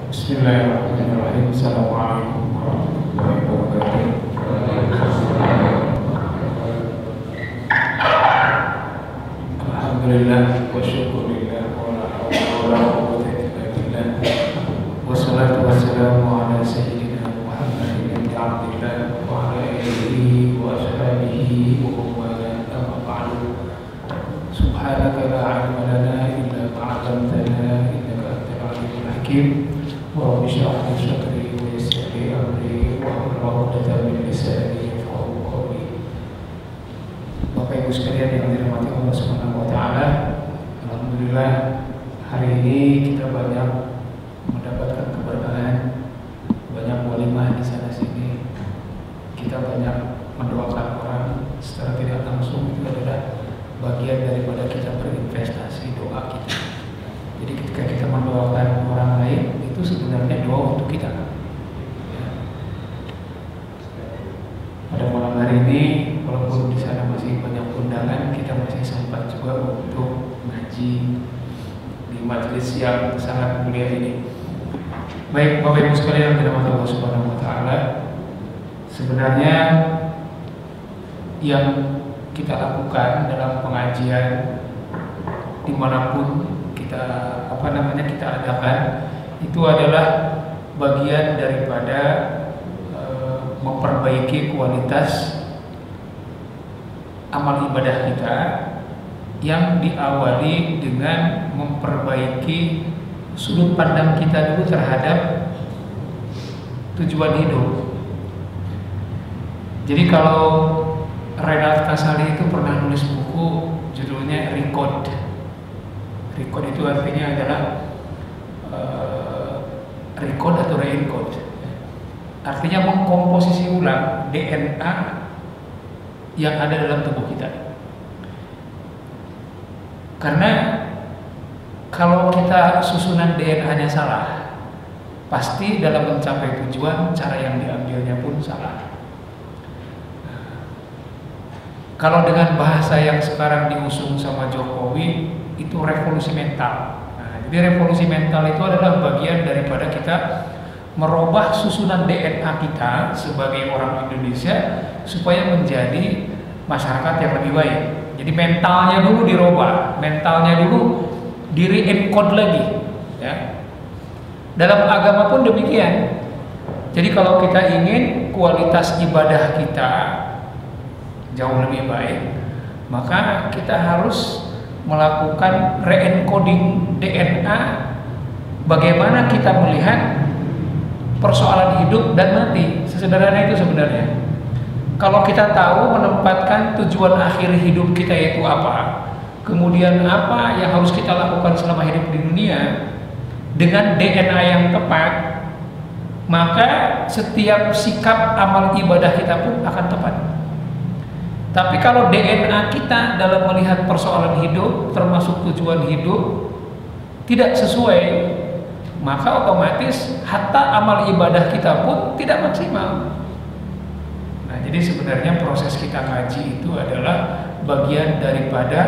Bismillahirrahmanirrahim. Assalamualaikum warahmatullahi wabarakatuh. Alhamdulillah wa syukurillah wa la hawla wa la quwwata illa billah. Wassalatu wassalamu ala sayyidina Muhammadin ibn Abdillah wa ala alihi wa ashabihi wa man amma ba'du. Subhanaka la 'ilma lana illa ma 'allamtana innaka antal 'alimul hakim. Wa rabbi shrah li sadri wa yassir li amri wahlul 'uqdatam min lisani yafqahu qawli. Bapak Ibu sekalian yang dirahmati Allah Subhanahu wa taala, alhamdulillah hari ini kita banyak mendapatkan keberkahan, banyak walimah di sana sini. Kita banyak mendoakan orang secara tidak langsung, itu adalah bagian daripada kita berinvestasi doa kita. Jadi ketika kita mendoakan orang lain, itu sebenarnya doa untuk kita. Ya. Pada malam hari ini, walaupun di sana masih banyak undangan, kita masih sempat juga untuk ngaji di majelis yang sangat mulia ini. Baik, Bapak Ibu sekalian yang dirahmati Allah Subhanahu wa taala, sebenarnya yang kita lakukan dalam pengajian dimanapun kita kita adakan, itu adalah bagian daripada memperbaiki kualitas amal ibadah kita, yang diawali dengan memperbaiki sudut pandang kita dulu terhadap tujuan hidup. Jadi kalau Renat Kasali itu pernah nulis buku judulnya Record. Record itu artinya adalah record atau re-encode. Artinya mengkomposisi ulang DNA yang ada dalam tubuh kita. Karena kalau kita susunan DNA-nya salah, pasti dalam mencapai tujuan cara yang diambilnya pun salah. Kalau dengan bahasa yang sekarang diusung sama Jokowi, itu revolusi mental. Nah, jadi revolusi mental itu adalah bagian daripada kita merubah susunan DNA kita sebagai orang Indonesia supaya menjadi masyarakat yang lebih baik. Jadi mentalnya dulu dirubah, mentalnya dulu di-re-encode lagi. Ya. Dalam agama pun demikian. Jadi kalau kita ingin kualitas ibadah kita jauh lebih baik, maka kita harus melakukan re-encoding DNA. Bagaimana kita melihat persoalan hidup dan mati, sesederhana itu sebenarnya. Kalau kita tahu menempatkan tujuan akhir hidup kita yaitu apa, kemudian apa yang harus kita lakukan selama hidup di dunia dengan DNA yang tepat, maka setiap sikap amal ibadah kita pun akan tepat. Tapi kalau DNA kita dalam melihat persoalan hidup, termasuk tujuan hidup, tidak sesuai, maka otomatis hatta amal ibadah kita pun tidak maksimal. Nah, jadi sebenarnya proses kita ngaji itu adalah bagian daripada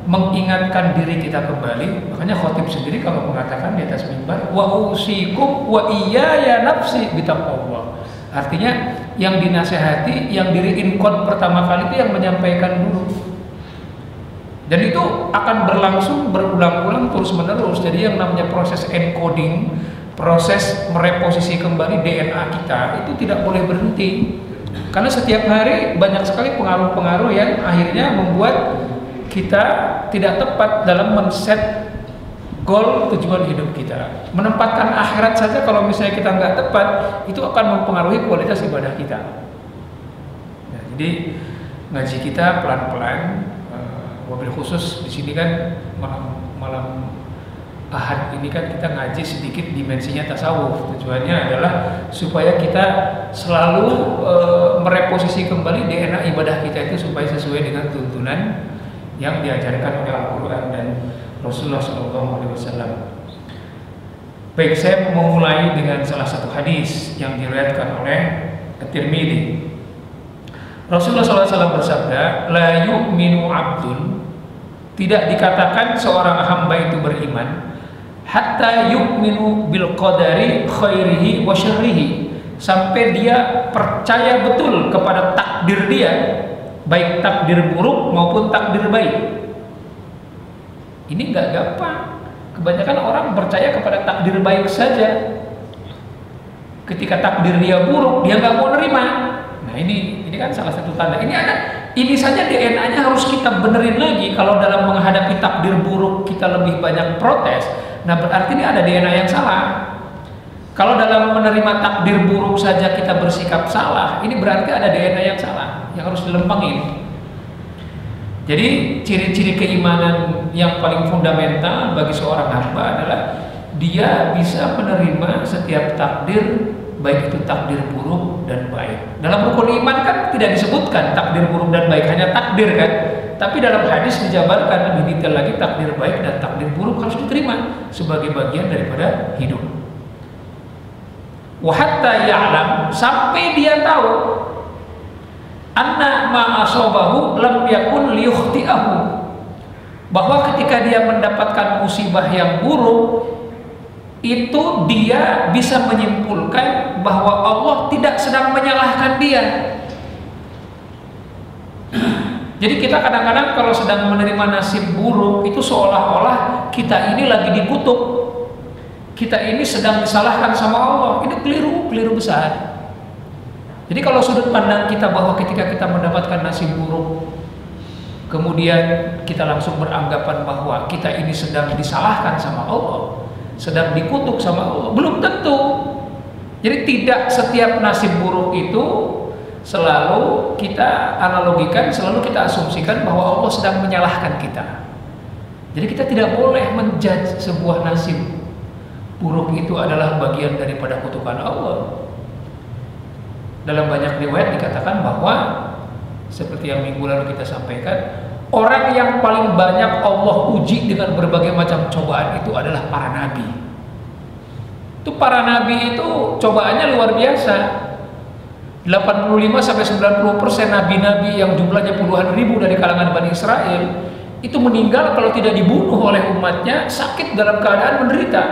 mengingatkan diri kita kembali. Makanya khotib sendiri kalau mengatakan di atas mimbar, wa usikum wa iyaya nafsi bitaqwallah. Artinya yang dinasehati, yang di-re-encode pertama kali itu yang menyampaikan dulu. Dan itu akan berlangsung berulang-ulang terus-menerus. Jadi yang namanya proses encoding, proses mereposisi kembali DNA kita itu tidak boleh berhenti. Karena setiap hari banyak sekali pengaruh-pengaruh yang akhirnya membuat kita tidak tepat dalam men-set goal tujuan hidup kita. Menempatkan akhirat saja kalau misalnya kita nggak tepat, itu akan mempengaruhi kualitas ibadah kita. Nah, jadi ngaji kita pelan-pelan. Wabil khusus di sini kan malam Ahad ini kan kita ngaji sedikit dimensinya tasawuf. Tujuannya adalah supaya kita selalu mereposisi kembali DNA ibadah kita itu supaya sesuai dengan tuntunan yang diajarkan oleh Al-Quran dan Rasulullah SAW. Baik, saya memulai dengan salah satu hadis yang diriwayatkan oleh At-Tirmidzi. Rasulullah SAW bersabda, la yu'minu abdun, tidak dikatakan seorang hamba itu beriman, hatta yu'minu bil qadari khairihi wa syarrihi, sampai dia percaya betul kepada takdir dia, baik takdir buruk maupun takdir baik. Ini nggak gampang. Kebanyakan orang percaya kepada takdir baik saja. Ketika takdir dia buruk, dia nggak mau nerima. Nah ini kan salah satu tanda. Ini saja DNA-nya harus kita benerin lagi. Kalau dalam menghadapi takdir buruk kita lebih banyak protes, nah berarti ini ada DNA yang salah. Kalau dalam menerima takdir buruk saja kita bersikap salah, ini berarti ada DNA yang salah, yang harus dilempengin. Jadi ciri-ciri keimanan yang paling fundamental bagi seorang hamba adalah dia bisa menerima setiap takdir, baik itu takdir buruk dan baik. Dalam rukun iman kan tidak disebutkan takdir buruk dan baik, hanya takdir kan. Tapi dalam hadis dijabarkan lebih detail lagi, takdir baik dan takdir buruk harus diterima sebagai bagian daripada hidup. Wa hatta ya'lam, sampai dia tahu anna ma asabahu lam yakun liyukhti'ahu, bahwa ketika dia mendapatkan musibah yang buruk itu dia bisa menyimpulkan bahwa Allah tidak sedang menyalahkan dia. Jadi kita kadang-kadang kalau sedang menerima nasib buruk itu seolah-olah kita ini lagi dikutuk, kita ini sedang disalahkan sama Allah. Ini keliru besar. Jadi kalau sudut pandang kita bahwa ketika kita mendapatkan nasib buruk, kemudian kita langsung beranggapan bahwa kita ini sedang disalahkan sama Allah, sedang dikutuk sama Allah, belum tentu. Jadi tidak setiap nasib buruk itu selalu kita analogikan, selalu kita asumsikan bahwa Allah sedang menyalahkan kita. Jadi kita tidak boleh menjudge sebuah nasib buruk itu adalah bagian daripada kutukan Allah. Dalam banyak riwayat dikatakan bahwa seperti yang minggu lalu kita sampaikan, orang yang paling banyak Allah uji dengan berbagai macam cobaan itu adalah para nabi. Itu para nabi itu cobaannya luar biasa. 85-90% nabi-nabi yang jumlahnya puluhan ribu dari kalangan Bani Israel itu meninggal kalau tidak dibunuh oleh umatnya, sakit dalam keadaan menderita.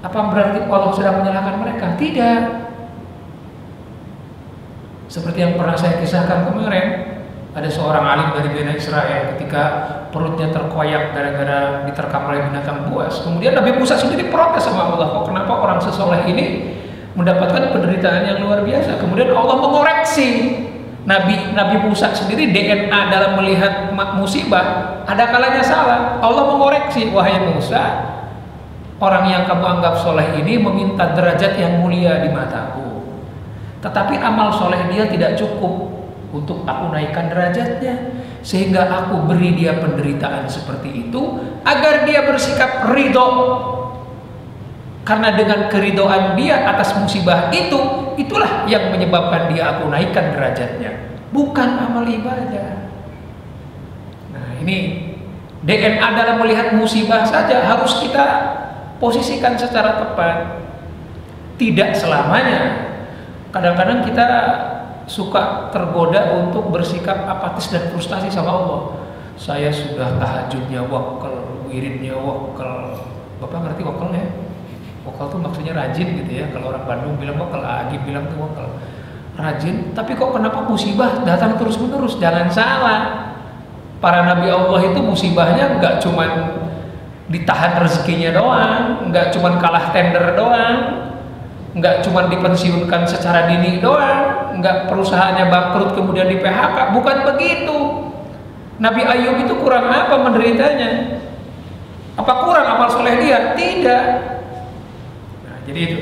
Apa berarti Allah sedang menyalahkan mereka? Tidak. Seperti yang pernah saya kisahkan kemarin, ada seorang alim dari Bani Israel ketika perutnya terkoyak gara-gara diterkam oleh binatang buas. Kemudian Nabi Musa sendiri protes sama Allah, kok kenapa orang sesoleh ini mendapatkan penderitaan yang luar biasa. Kemudian Allah mengoreksi Nabi Musa sendiri. DNA dalam melihat musibah ada kalanya salah. Allah mengoreksi, wahai Musa, orang yang kamu anggap soleh ini meminta derajat yang mulia di mataku, tetapi amal soleh dia tidak cukup untuk aku naikkan derajatnya, sehingga aku beri dia penderitaan seperti itu agar dia bersikap ridho. Karena dengan keridoan dia atas musibah itu, itulah yang menyebabkan dia aku naikkan derajatnya, bukan amal ibadah. Nah ini DNA dalam melihat musibah saja harus kita posisikan secara tepat. Tidak selamanya. Kadang-kadang kita suka tergoda untuk bersikap apatis dan frustasi sama Allah. Saya sudah tahajudnya wakal, wiridnya wakal. Bapak ngerti wakal ya? Wakal tuh maksudnya rajin gitu ya. Kalau orang Bandung bilang wakal, Agib bilang tuh wakal, rajin. Tapi kok kenapa musibah datang terus-menerus? Jangan salah. Para nabi Allah itu musibahnya nggak cuman ditahan rezekinya doang, nggak cuman kalah tender doang, nggak cuma dipensiunkan secara dini doang, nggak perusahaannya bangkrut kemudian di PHK, bukan begitu. Nabi Ayub itu kurang apa menderitanya? Apa kurang amal soleh dia? Tidak. Nah, jadi itu.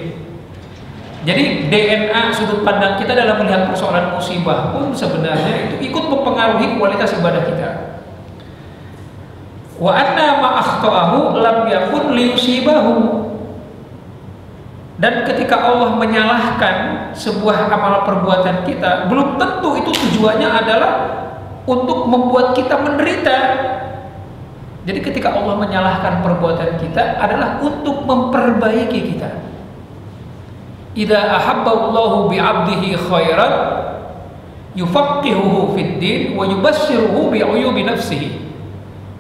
Jadi DNA sudut pandang kita dalam melihat persoalan musibah pun sebenarnya itu ikut mempengaruhi kualitas ibadah kita. Wa anna ma akhta'ahu lam yakun liyusibahu. Dan ketika Allah menyalahkan sebuah amal perbuatan kita, belum tentu itu tujuannya adalah untuk membuat kita menderita. Jadi ketika Allah menyalahkan perbuatan kita adalah untuk memperbaiki kita. Idza ahabballahu bi'abdihi khairan yufaqihuhu fid din wa yubassiruhu bi'uyubi nafsihi.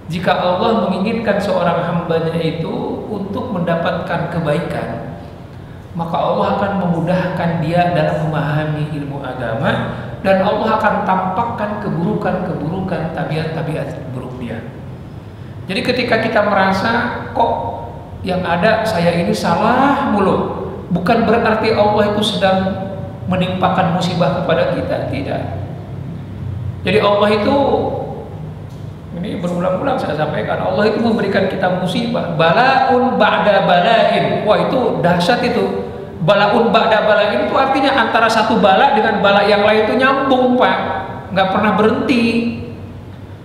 Jika Allah menginginkan seorang hambanya itu untuk mendapatkan kebaikan, maka Allah akan memudahkan dia dalam memahami ilmu agama, dan Allah akan tampakkan keburukan-keburukan, tabiat-tabiat buruk dia. Jadi ketika kita merasa kok yang ada saya ini salah mulu, bukan berarti Allah itu sedang menimpakan musibah kepada kita, tidak. Jadi Allah itu, ini berulang-ulang saya sampaikan, Allah itu memberikan kita musibah, balaun ba'da balain. Wah, itu dahsyat itu. Balaun ba'da balain itu artinya antara satu bala dengan bala yang lain itu nyambung, Pak, nggak pernah berhenti.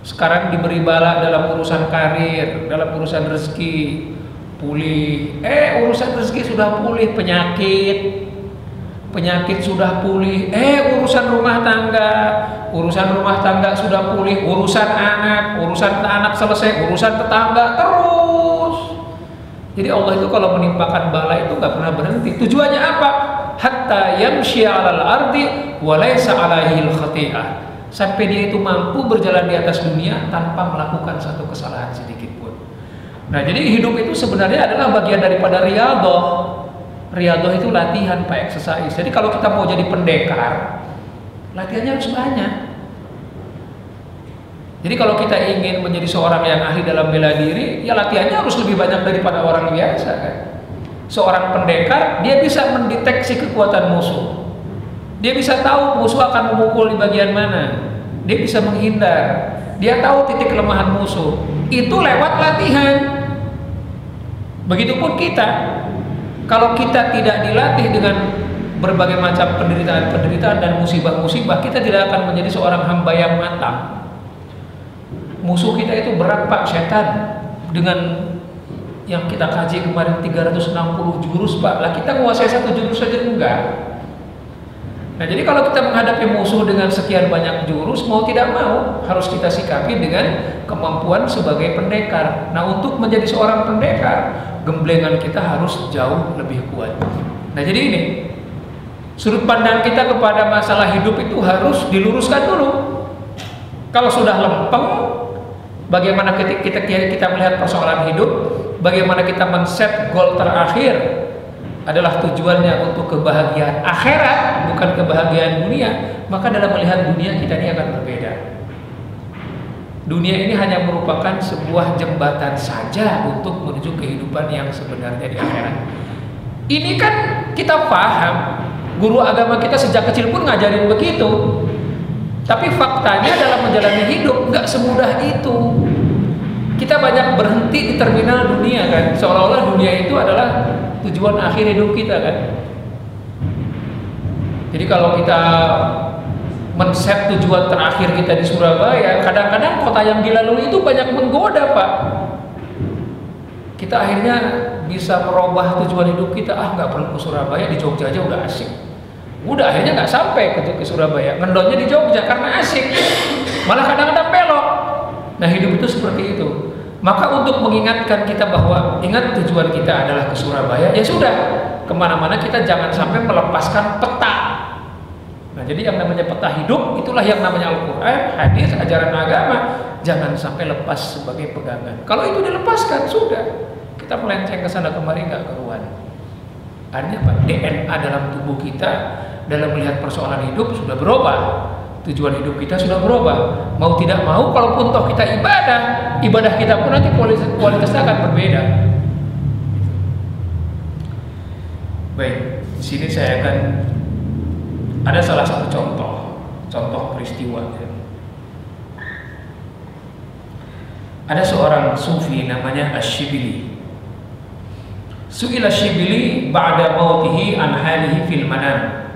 Sekarang diberi bala dalam urusan karir, dalam urusan rezeki, pulih. Urusan rezeki sudah pulih, penyakit sudah pulih. Urusan rumah tangga sudah pulih, urusan anak selesai, urusan tetangga terus. Jadi Allah itu kalau menimpakan bala itu nggak pernah berhenti. Tujuannya apa? Hatta yamshi 'alal ardi wa laysa 'alaihil khati'ah. Sampai dia itu mampu berjalan di atas dunia tanpa melakukan satu kesalahan sedikit pun. Nah, jadi hidup itu sebenarnya adalah bagian daripada riyadhah. Riyadhah itu latihan, Pak, exercise. Jadi kalau kita mau jadi pendekar, latihannya harus banyak. Jadi kalau kita ingin menjadi seorang yang ahli dalam bela diri, ya latihannya harus lebih banyak daripada orang biasa, kan? Seorang pendekar, dia bisa mendeteksi kekuatan musuh. Dia bisa tahu musuh akan memukul di bagian mana. Dia bisa menghindar. Dia tahu titik kelemahan musuh. Itu lewat latihan. Begitupun kita. Kalau kita tidak dilatih dengan berbagai macam penderitaan dan musibah-musibah, kita tidak akan menjadi seorang hamba yang matang. Musuh kita itu berat, Pak, setan. Dengan yang kita kaji kemarin 360 jurus, Pak. Lah kita menguasai satu jurus saja enggak. Nah, jadi kalau kita menghadapi musuh dengan sekian banyak jurus, mau tidak mau harus kita sikapi dengan kemampuan sebagai pendekar. Nah, untuk menjadi seorang pendekar, gemblengan kita harus jauh lebih kuat. Nah, jadi ini sudut pandang kita kepada masalah hidup itu harus diluruskan dulu. Kalau sudah lempeng, bagaimana kita melihat persoalan hidup, bagaimana kita men-set goal terakhir adalah tujuannya untuk kebahagiaan akhirat, bukan kebahagiaan dunia, maka dalam melihat dunia kita ini akan berbeda. Dunia ini hanya merupakan sebuah jembatan saja untuk menuju kehidupan yang sebenarnya di akhirat. Ini kan kita paham, guru agama kita sejak kecil pun ngajarin begitu. Tapi faktanya dalam menjalani hidup nggak semudah itu. Kita banyak berhenti di terminal dunia, kan, seolah-olah dunia itu adalah tujuan akhir hidup kita, kan. Jadi kalau kita men-set tujuan terakhir kita di Surabaya, kadang-kadang kota yang dilalui itu banyak menggoda, Pak. Kita akhirnya bisa merubah tujuan hidup kita, nggak perlu ke Surabaya, di Jogja aja udah asik. Udah akhirnya nggak sampai ke Surabaya, ngendonnya di Jogja karena asik, malah kadang-kadang belok. Nah, hidup itu seperti itu. Maka untuk mengingatkan kita bahwa ingat tujuan kita adalah ke Surabaya, ya sudah, kemana-mana kita jangan sampai melepaskan peta. Nah, jadi yang namanya peta hidup itulah yang namanya Al-Quran, hadis, ajaran agama, jangan sampai lepas sebagai pegangan. Kalau itu dilepaskan, sudah, kita melenceng ke sana kemari nggak keruan. Artinya apa? DNA dalam tubuh kita dalam melihat persoalan hidup sudah berubah. Tujuan hidup kita sudah berubah. Mau tidak mau, kalaupun toh kita ibadah kita pun nanti kualitasnya akan berbeda. Baik, di sini saya akan ada salah satu contoh peristiwa. Ada seorang sufi namanya Asy-Syibili. Su'ila Asy-Syibili ba'da mautihi an halihi fil manam.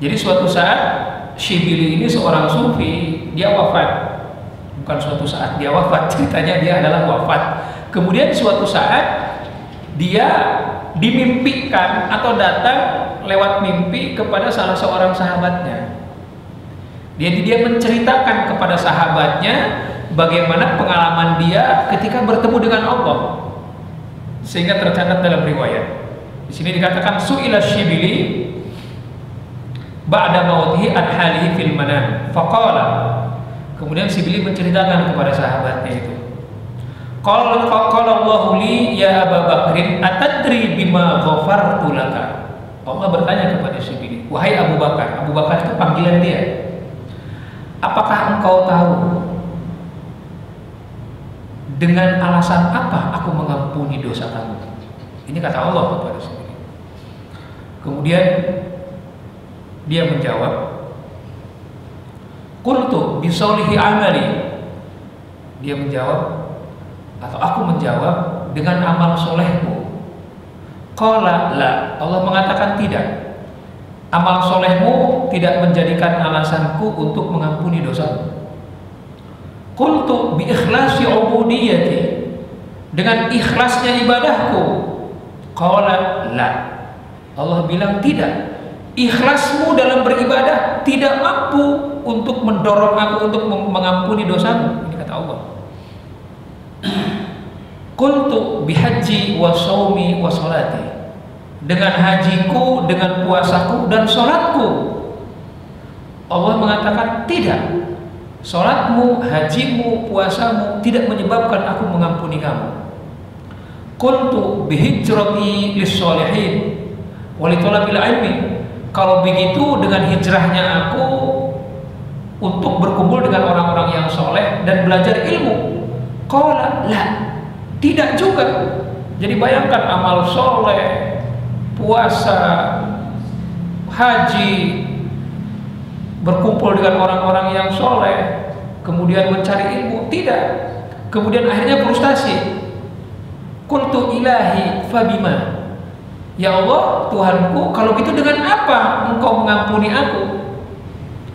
Jadi suatu saat Syibili ini seorang sufi, dia wafat. Bukan suatu saat dia wafat, ceritanya dia adalah wafat. Kemudian suatu saat dia dimimpikan atau datang lewat mimpi kepada salah seorang sahabatnya. Dia menceritakan kepada sahabatnya bagaimana pengalaman dia ketika bertemu dengan Allah. Sehingga tercatat dalam riwayat. Di sini dikatakan su'ila Syibili ba'da mautihi an halihi fil manam faqala. Kemudian Syibili menceritakan kepada sahabatnya itu, Qala Allahu li ya Abu Bakrin atadri bima ghafartu laka. Allah bertanya kepada Syibli, wahai Abu Bakar. Abu Bakar itu panggilan dia. Apakah engkau tahu dengan alasan apa aku mengampuni dosa kamu? Ini kata Allah kepada Syibli. Kemudian dia menjawab, qultu bisolihi amali. Dia menjawab, atau aku menjawab dengan amal solehmu. Qala la. Allah mengatakan tidak. Amal solehmu tidak menjadikan alasanku untuk mengampuni dosamu. Qultu bi ikhlasi ubudiyati. Dengan ikhlasnya ibadahku. Qala la. Allah bilang tidak. Ikhlasmu dalam beribadah tidak mampu untuk mendorong aku untuk mengampuni dosamu. Ini kata Allah. Qultu bihaji wa shaumi wa sholati. Dengan hajiku, dengan puasaku dan sholatku. Allah mengatakan tidak. Sholatmu, hajimu, puasamu tidak menyebabkan aku mengampuni kamu. Qultu bihijrati lis-sholihin wa li talabil ilmi. Kalau begitu dengan hijrahnya aku untuk berkumpul dengan orang-orang yang soleh dan belajar ilmu. Qala la. Tidak juga. Jadi bayangkan amal soleh, puasa, haji, berkumpul dengan orang-orang yang soleh, kemudian mencari ilmu, tidak. Kemudian akhirnya frustasi. Qultu ilahi fabima. Ya Allah, Tuhanku, kalau gitu dengan apa engkau mengampuni aku?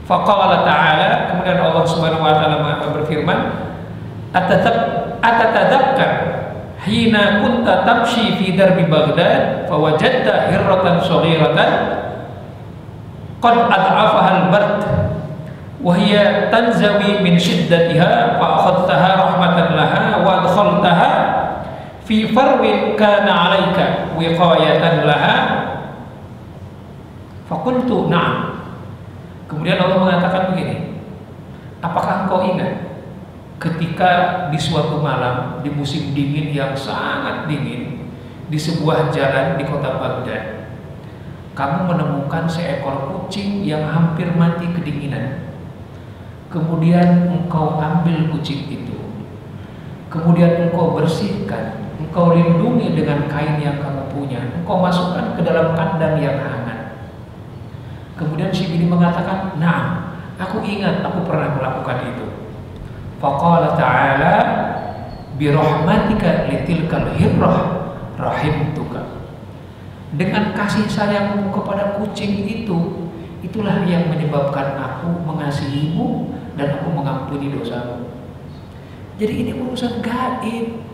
Faqala ta'ala, kemudian Allah Subhanahu wa taala berfirman, atatadzakkar hina kunta tamshi fi darbi Baghdad fawajadta hirratan saghiratan qad ad'afaha al-bard wa hiya tanzawi min shiddatiha fa akhadtaha rahmatan laha wa adkhaltaha fi farwin kana 'alaika wiqayatan laha faqultu na'am. Kemudian Allah mengatakan begini, apakah engkau ingat ketika di suatu malam di musim dingin yang sangat dingin di sebuah jalan di kota Baghdad, kamu menemukan seekor kucing yang hampir mati kedinginan. Kemudian engkau ambil kucing itu, kemudian engkau bersihkan, engkau lindungi dengan kain yang kamu punya, engkau masukkan ke dalam kandang yang hangat. Kemudian Syibli mengatakan, nah, aku ingat aku pernah melakukan itu. Faqala ta'ala birahmatika litilkal hirrah rahimtuka. Dengan kasih sayangmu kepada kucing itu, itulah yang menyebabkan aku mengasihimu dan aku mengampuni dosamu. Jadi ini urusan gaib.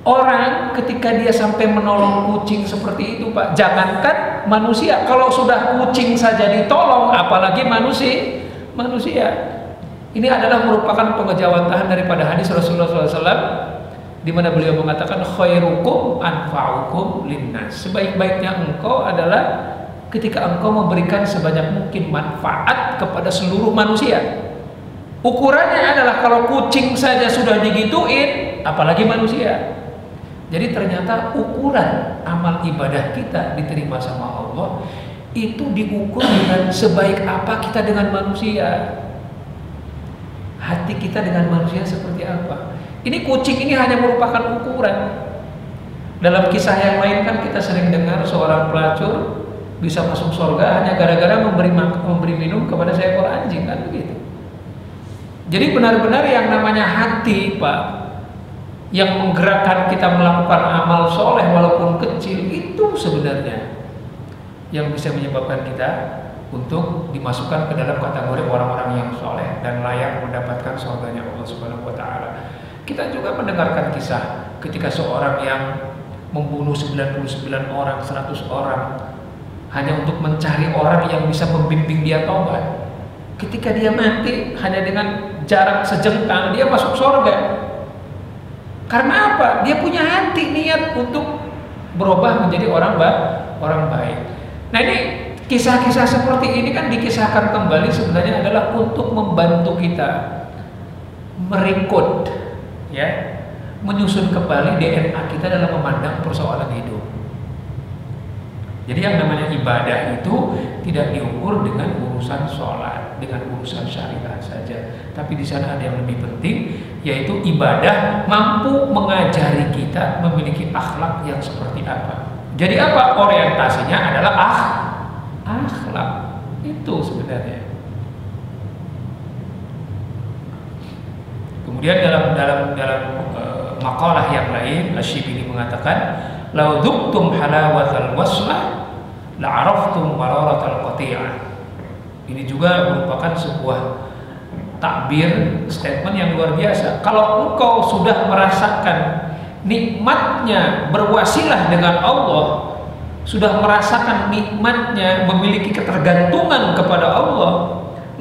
Orang ketika dia sampai menolong kucing seperti itu, Pak, jangankan manusia, kalau sudah kucing saja ditolong, apalagi manusia. Ini adalah merupakan pengejawantahan daripada hadis Rasulullah SAW, di mana beliau mengatakan khairukum anfa'ukum linnas. Sebaik-baiknya engkau adalah ketika engkau memberikan sebanyak mungkin manfaat kepada seluruh manusia. Ukurannya adalah kalau kucing saja sudah digituin, apalagi manusia. Jadi ternyata ukuran amal ibadah kita diterima sama Allah itu diukur dengan sebaik apa kita dengan manusia. Hati kita dengan manusia seperti apa. Ini kucing ini hanya merupakan ukuran. Dalam kisah yang lain kan kita sering dengar seorang pelacur bisa masuk surga hanya gara-gara memberi minum kepada seekor anjing, kan begitu. Jadi benar-benar yang namanya hati, Pak, yang menggerakkan kita melakukan amal soleh walaupun kecil, itu sebenarnya yang bisa menyebabkan kita untuk dimasukkan ke dalam kategori orang-orang yang soleh dan layak mendapatkan surganya Allah Subhanahu wa taala. Kita juga mendengarkan kisah ketika seorang yang membunuh 99 orang, 100 orang hanya untuk mencari orang yang bisa membimbing dia taubat. Ketika dia mati hanya dengan jarak sejengkal dia masuk surga. Karena apa? Dia punya hati niat untuk berubah menjadi orang baik. Nah, ini kisah-kisah seperti ini kan dikisahkan kembali sebenarnya adalah untuk membantu kita merekrut ya, menyusun kembali DNA kita dalam memandang persoalan hidup. Jadi yang namanya ibadah itu tidak diukur dengan urusan sholat, dengan urusan syariat saja. Tapi di sana ada yang lebih penting, yaitu ibadah mampu mengajari kita memiliki akhlak yang seperti apa. Jadi apa? Orientasinya adalah akhlak. Itu sebenarnya. Kemudian dalam makalah yang lain, Asy-Syibili mengatakan, "Lau dzuktum halawatal waslah la'araftum mararatal qati'ah." Ini juga merupakan sebuah takbir, statement yang luar biasa. Kalau engkau sudah merasakan nikmatnya berwasilah dengan Allah, sudah merasakan nikmatnya memiliki ketergantungan kepada Allah,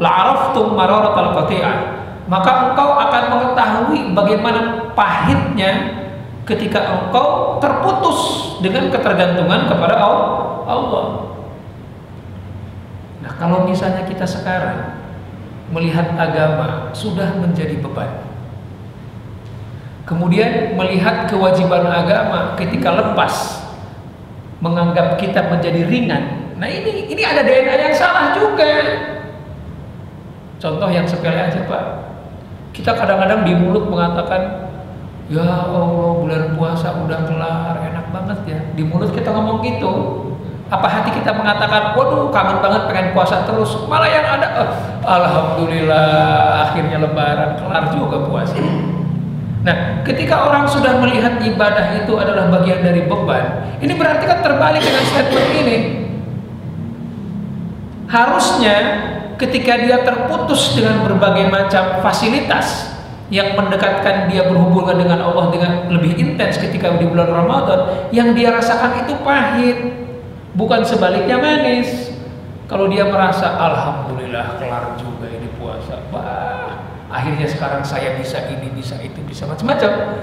la'araftum mararatal qati'ah, maka engkau akan mengetahui bagaimana pahitnya ketika engkau terputus dengan ketergantungan kepada Allah. Nah, kalau misalnya kita sekarang melihat agama sudah menjadi beban, kemudian melihat kewajiban agama ketika lepas menganggap kita menjadi ringan, nah ini ada DNA yang salah juga. Contoh yang sepele aja, Pak. Kita kadang-kadang di mulut mengatakan, ya Allah, bulan puasa udah kelar, enak banget ya. Di mulut kita ngomong gitu. Apa hati kita mengatakan, waduh kangen banget pengen puasa terus. Malah yang ada, alhamdulillah akhirnya lebaran, kelar juga puasa. Nah, ketika orang sudah melihat ibadah itu adalah bagian dari beban, ini berarti kan terbalik dengan statement ini. Harusnya ketika dia terputus dengan berbagai macam fasilitas yang mendekatkan dia berhubungan dengan Allah dengan lebih intens ketika di bulan Ramadan, yang dia rasakan itu pahit, bukan sebaliknya manis. Kalau dia merasa alhamdulillah kelar juga ini puasa, wah akhirnya sekarang saya bisa ini, bisa itu, bisa macam-macam.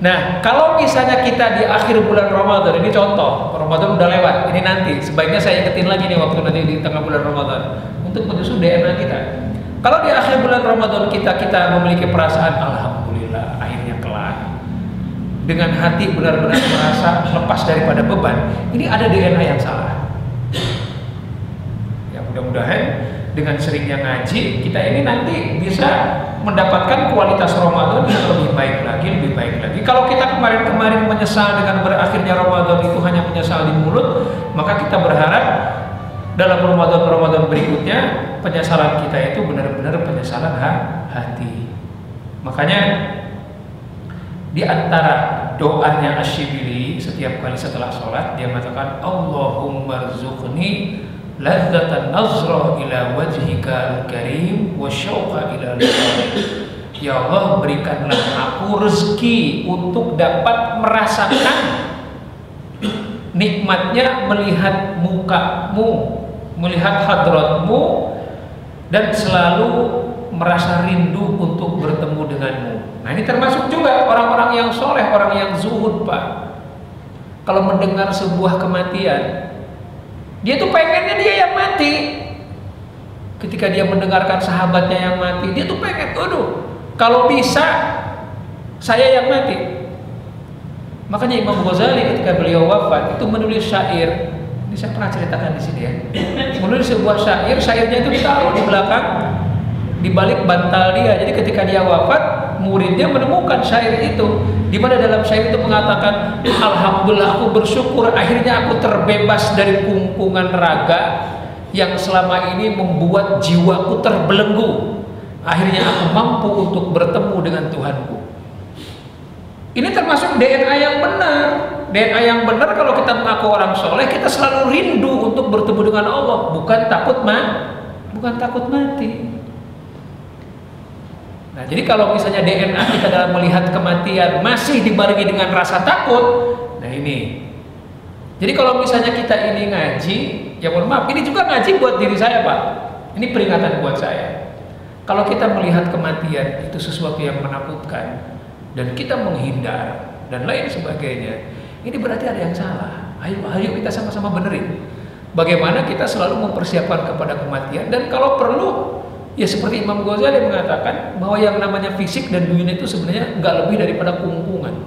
Nah, kalau misalnya kita di akhir bulan Ramadan, ini contoh, Ramadan udah lewat, ini nanti sebaiknya saya ingetin lagi nih waktu nanti di tengah bulan Ramadan untuk menyusun DNA kita. Kalau di akhir bulan Ramadan kita memiliki perasaan alhamdulillah akhirnya kelar, dengan hati benar-benar merasa lepas daripada beban, ini ada DNA yang salah. Ya mudah-mudahan dengan seringnya ngaji kita ini nanti bisa mendapatkan kualitas Ramadan yang lebih baik lagi. Kalau kita kemarin menyesal dengan berakhirnya Ramadan itu hanya menyesal di mulut, maka kita berharap dalam Ramadan berikutnya penyesalan kita itu benar-benar penyesalan hati. Makanya di antara doanya Asy-Syibili setiap kali setelah sholat dia mengatakan, Allahumma rzuqni ladzatan nazra ila wajhika al-karim wa syauqa ila liqa'ik. Ya Allah, berikanlah aku rezeki untuk dapat merasakan nikmatnya melihat mukamu, melihat hadratmu, dan selalu merasa rindu untuk bertemu denganmu. Nah ini termasuk juga orang-orang yang soleh, orang yang zuhud, Pak. Kalau mendengar sebuah kematian, dia tuh pengennya dia yang mati. Ketika dia mendengarkan sahabatnya yang mati, dia tuh pengen, aduh, kalau bisa saya yang mati. Makanya Imam Ghazali ketika beliau wafat itu menulis syair. Ini saya pernah ceritakan di sini ya. Menulis sebuah syair, syairnya itu ditaruh di belakang, di balik bantal dia. Jadi ketika dia wafat, muridnya menemukan syair itu, di mana dalam syair itu mengatakan, alhamdulillah aku bersyukur akhirnya aku terbebas dari kungkungan raga yang selama ini membuat jiwaku terbelenggu. Akhirnya aku mampu untuk bertemu dengan Tuhanku. Ini termasuk DNA yang benar. DNA yang benar kalau kita mengaku orang soleh, kita selalu rindu untuk bertemu dengan Allah, bukan takut mati. Nah, jadi kalau misalnya DNA kita dalam melihat kematian masih dibarengi dengan rasa takut, nah ini. Jadi kalau misalnya kita ini ngaji, ya mohon maaf, ini juga ngaji buat diri saya, Pak. Ini peringatan buat saya. Kalau kita melihat kematian itu sesuatu yang menakutkan dan kita menghindar dan lain sebagainya, ini berarti ada yang salah. Ayo kita sama-sama benerin. Bagaimana kita selalu mempersiapkan kepada kematian, dan kalau perlu Ya seperti Imam Ghazali mengatakan bahwa yang namanya fisik dan dunia itu sebenarnya nggak lebih daripada kungkungan.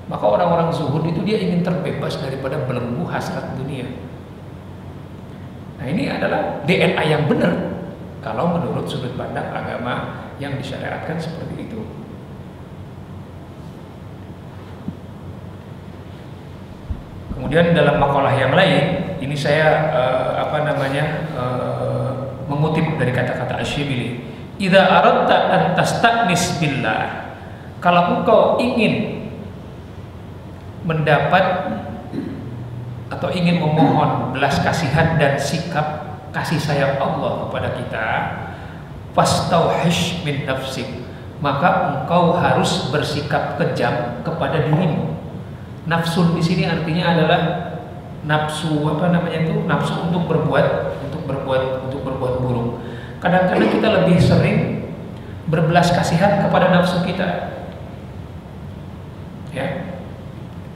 Maka orang-orang zuhud itu dia ingin terbebas daripada belenggu hasrat dunia. Nah ini adalah DNA yang benar kalau menurut sudut pandang agama yang disyariatkan seperti itu. Kemudian dalam makalah yang lain, ini saya mengutip dari kata-kata Asy-Syibili, "Idza aradta an tastanis billah." Kalau engkau ingin mendapat atau ingin memohon belas kasihan dan sikap kasih sayang Allah kepada kita, fastauhish min nafsik, maka engkau harus bersikap kejam kepada dirimu. Nafsu di sini artinya adalah nafsu nafsu untuk berbuat buruk. Kadang-kadang kita lebih sering berbelas kasihan kepada nafsu kita. Ya.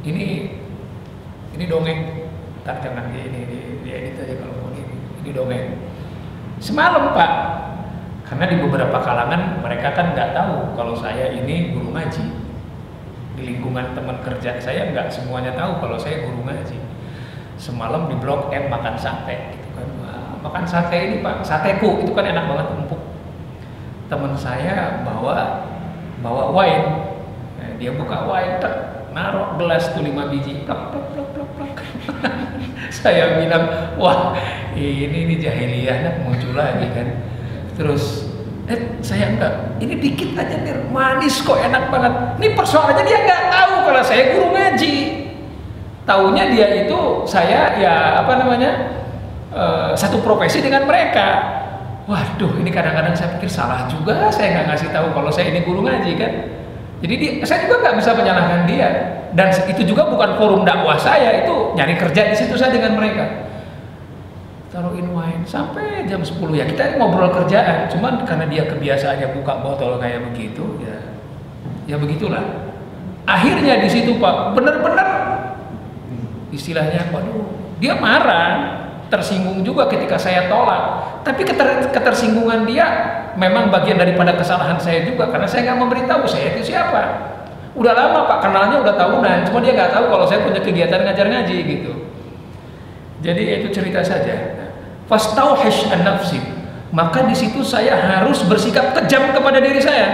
Ini dongeng. Tak jangan ini edit aja kalau mau ini dongeng. Semalam Pak, karena di beberapa kalangan mereka kan nggak tahu kalau saya ini guru ngaji. Di lingkungan teman kerja saya nggak semuanya tahu kalau saya guru ngaji. Semalam di Blok M makan sate, gitu kan. Makan sate ini Pak, sateku itu kan enak banget, empuk. Teman saya bawa wine, nah, dia buka wine, naruh gelas tuh 5 biji, plak. Saya bilang, wah ini jahiliyah muncul lagi kan. Terus saya enggak, ini dikit aja nih, manis kok, enak banget. Ini persoalannya dia nggak tahu kalau saya guru ngaji. Taunya dia itu saya satu profesi dengan mereka. Waduh, ini kadang-kadang saya pikir salah juga, saya nggak ngasih tahu kalau saya ini guru ngaji kan. Jadi saya juga nggak bisa menyalahkan dia. Dan itu juga bukan forum dakwah saya, itu nyari kerja di situ saya dengan mereka. Taruhin wine sampai jam 10 ya, kita ngobrol kerjaan. Cuman karena dia kebiasaannya buka botol kayak begitu, ya begitulah. Akhirnya di situ Pak, benar-benar istilahnya, waduh, dia marah, tersinggung juga ketika saya tolak. Tapi ketersinggungan dia memang bagian daripada kesalahan saya juga, karena saya nggak memberitahu saya itu siapa. Udah lama Pak, kenalnya udah tahunan, cuma dia nggak tahu kalau saya punya kegiatan ngajar ngaji gitu. Jadi itu cerita saja. Fastauhish an nafsi, maka di situ saya harus bersikap kejam kepada diri saya,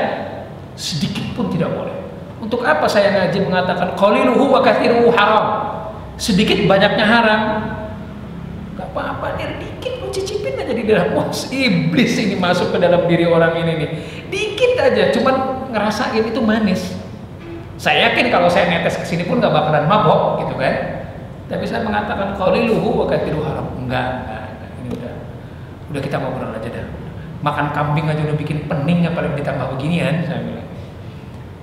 sedikit pun tidak boleh. Untuk apa saya ngaji mengatakan qaliluhu wa kathiruhu haram, sedikit banyaknya haram? Gak apa-apa nih, dikit lu cicipin aja di dalam. Wah, iblis ini masuk ke dalam diri orang ini nih, dikit aja, cuman ngerasain itu manis. Saya yakin kalau saya netes kesini pun gak bakalan mabok gitu kan. Tapi saya mengatakan qaliluhu wa kathiruhu haram. Enggak, ini udah kita ngobrol aja dah. Makan kambing aja udah bikin pening, apalagi ditambah beginian, saya bilang.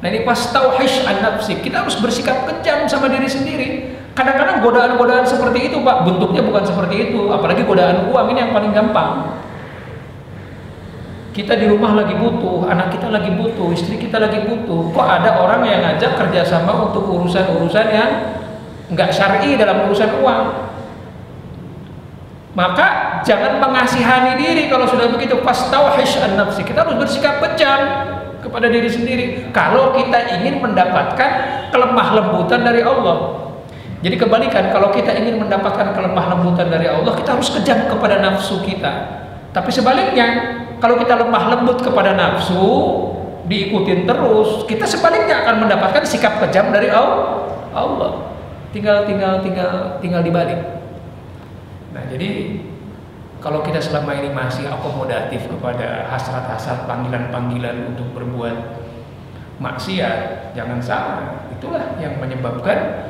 Nah ini fastauhish an nafsi, kita harus bersikap kejam sama diri sendiri. Kadang-kadang godaan-godaan seperti itu Pak, bentuknya bukan seperti itu, apalagi godaan uang ini yang paling gampang. Kita di rumah lagi butuh, anak kita lagi butuh, istri kita lagi butuh. Kok ada orang yang ngajak kerjasama untuk urusan-urusan yang nggak syar'i dalam urusan uang? Maka jangan mengasihani diri kalau sudah begitu. Fastauhish an nafsi, kita harus bersikap kejam kepada diri sendiri kalau kita ingin mendapatkan kelemah lembutan dari Allah. Jadi kebalikan, kalau kita ingin mendapatkan kelemah lembutan dari Allah, kita harus kejam kepada nafsu kita. Tapi sebaliknya, kalau kita lemah lembut kepada nafsu, diikutin terus, kita sebaliknya akan mendapatkan sikap kejam dari Allah. Tinggal dibalik. Nah, jadi kalau kita selama ini masih akomodatif kepada hasrat-hasrat, panggilan-panggilan untuk berbuat maksiat, jangan salah. Itulah yang menyebabkan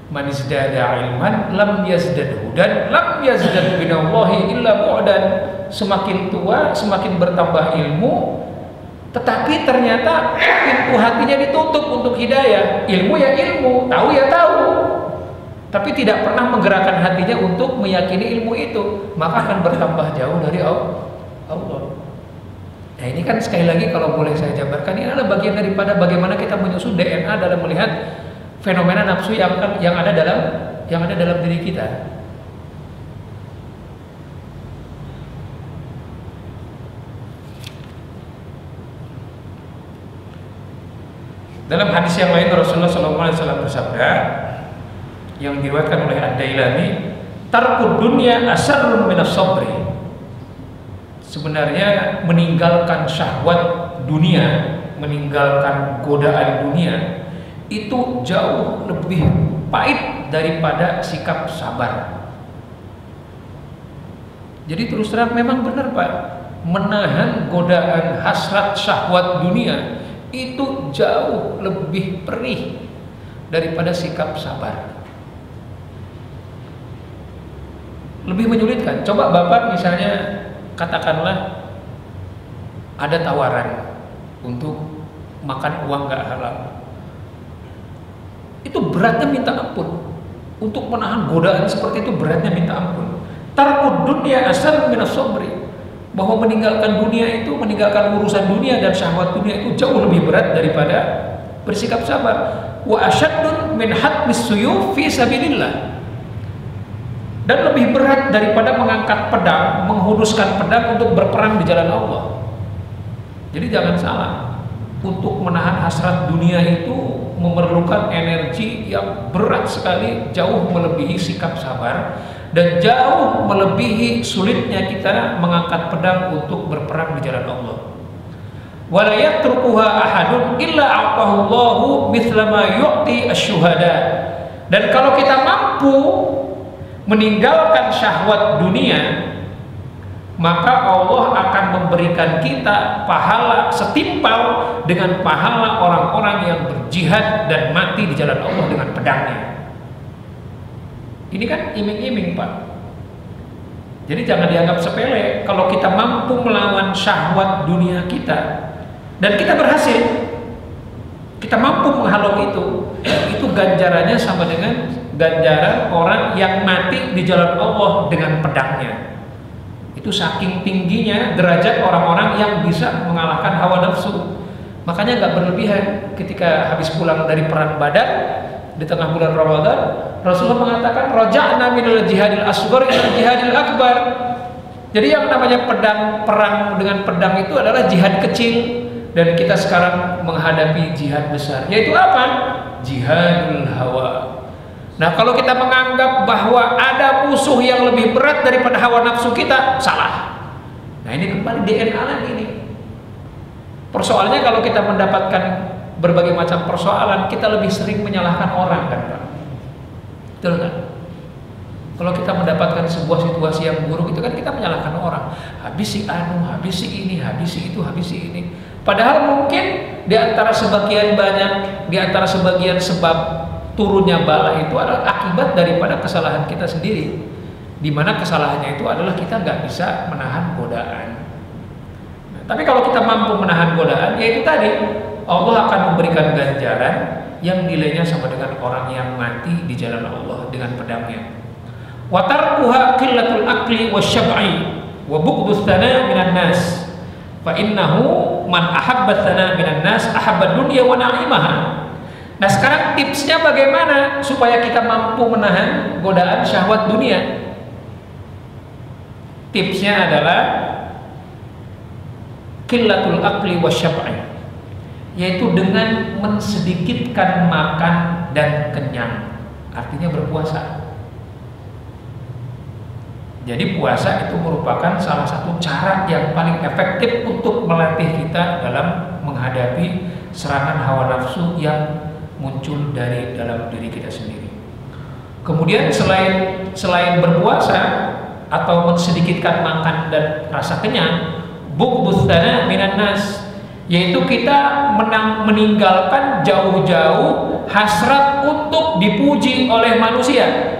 man izdada ilman lam yazdad hudan lam yazdad minallahi illa bu'dan. Semakin tua semakin bertambah ilmu, tetapi ternyata pintu hatinya ditutup untuk hidayah. Ilmu ya ilmu, tahu ya tahu, tapi tidak pernah menggerakkan hatinya untuk meyakini ilmu itu, maka akan bertambah jauh dari Allah. Nah ini kan sekali lagi kalau boleh saya jabarkan, ini adalah bagian daripada bagaimana kita menyusun DNA dalam melihat fenomena nafsu yang ada dalam diri kita. Dalam hadis yang lain Rasulullah SAW bersabda, yang diriwayatkan oleh Ad-Dailami, tarkud dunya asarrun minas sabri. Sebenarnya meninggalkan syahwat dunia, meninggalkan godaan dunia itu jauh lebih pahit daripada sikap sabar. Jadi terus terang memang benar Pak, menahan godaan hasrat syahwat dunia itu jauh lebih perih daripada sikap sabar. Lebih menyulitkan. Coba Bapak misalnya katakanlah ada tawaran untuk makan uang gak halal. Itu beratnya minta ampun. Untuk menahan godaan seperti itu beratnya minta ampun. Tarkud dunya asar minas sabri. Bahwa meninggalkan dunia itu, meninggalkan urusan dunia dan syahwat dunia itu jauh lebih berat daripada bersikap sabar. Wa asyaddun min hatmis suyuf fi sabilillah. Dan lebih berat daripada mengangkat pedang, menghunuskan pedang untuk berperang di jalan Allah. Jadi jangan salah, untuk menahan hasrat dunia itu memerlukan energi yang berat sekali, jauh melebihi sikap sabar dan jauh melebihi sulitnya kita mengangkat pedang untuk berperang di jalan Allah. Wala yatrukuha ahadun illa a'tahu Allahu mithla ma yu'ti asy-syuhada. Dan kalau kita mampu meninggalkan syahwat dunia, maka Allah akan memberikan kita pahala setimpal dengan pahala orang-orang yang berjihad dan mati di jalan Allah dengan pedangnya. Ini kan iming-iming Pak. Jadi jangan dianggap sepele. Kalau kita mampu melawan syahwat dunia kita dan kita berhasil, kita mampu menghalau itu ganjarannya sama dengan ganjaran orang yang mati di jalan Allah dengan pedangnya. Itu saking tingginya derajat orang-orang yang bisa mengalahkan hawa nafsu. Makanya nggak berlebihan ketika habis pulang dari perang Badar di tengah bulan Ramadan, Rasulullah mengatakan raja'na minal jihadil asghar ila jihadil akbar. Jadi yang namanya perang dengan pedang itu adalah jihad kecil, dan kita sekarang menghadapi jihad besar, yaitu apa? Jihadul hawa. Nah, kalau kita menganggap bahwa ada musuh yang lebih berat daripada hawa nafsu kita, salah. Nah, ini kembali DNA lagi nih. Persoalannya kalau kita mendapatkan berbagai macam persoalan, kita lebih sering menyalahkan orang kan Pak? Betul kan? Kalau kita mendapatkan sebuah situasi yang buruk itu kan kita menyalahkan orang. Habis si anu, habis si ini, habis si itu, habis si ini. Padahal mungkin di antara sebagian banyak, di antara sebagian sebab turunnya bala itu adalah akibat daripada kesalahan kita sendiri. Di mana kesalahannya itu adalah kita nggak bisa menahan godaan. Nah, tapi kalau kita mampu menahan godaan, yaitu tadi Allah akan memberikan ganjaran yang nilainya sama dengan orang yang mati di jalan Allah dengan pedangnya. Wa tarkuha qillatul aqli wasyab'i wa bughdu tsana minan nas. Fa innahu man ahabba tsana minan nas ahabba dunya wa na'imaha. Nah, sekarang tipsnya bagaimana supaya kita mampu menahan godaan syahwat dunia? Tipsnya adalah qillatul aqli wasyab'i, yaitu dengan mensedikitkan makan dan kenyang. Artinya berpuasa. Jadi puasa itu merupakan salah satu cara yang paling efektif untuk melatih kita dalam menghadapi serangan hawa nafsu yang muncul dari dalam diri kita sendiri. Kemudian selain berpuasa atau mensedikitkan makan dan rasa kenyang, bughdus tsana minan nas, yaitu kita meninggalkan jauh-jauh hasrat untuk dipuji oleh manusia.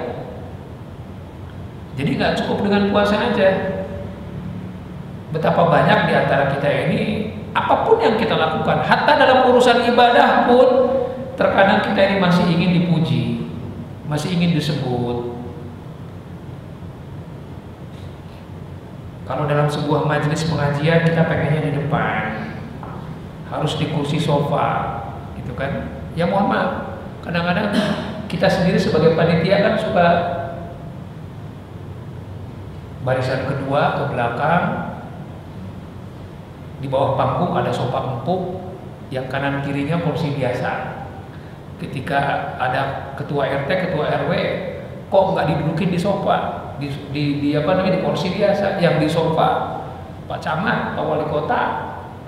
Jadi nggak cukup dengan puasa aja. Betapa banyak di antara kita ini, apapun yang kita lakukan, hatta dalam urusan ibadah pun, terkadang kita ini masih ingin dipuji, masih ingin disebut. Kalau dalam sebuah majelis pengajian kita pengennya di depan, harus di kursi sofa, gitu kan? Ya mohon maaf, kadang-kadang kita sendiri sebagai panitia kan suka barisan kedua ke belakang, di bawah panggung ada sofa empuk, yang kanan kirinya kursi biasa. Ketika ada ketua RT, ketua RW, kok nggak didudukin di sofa, di apa namanya, di kursi biasa, yang di sofa Pak Camat, Pak Wali Kota.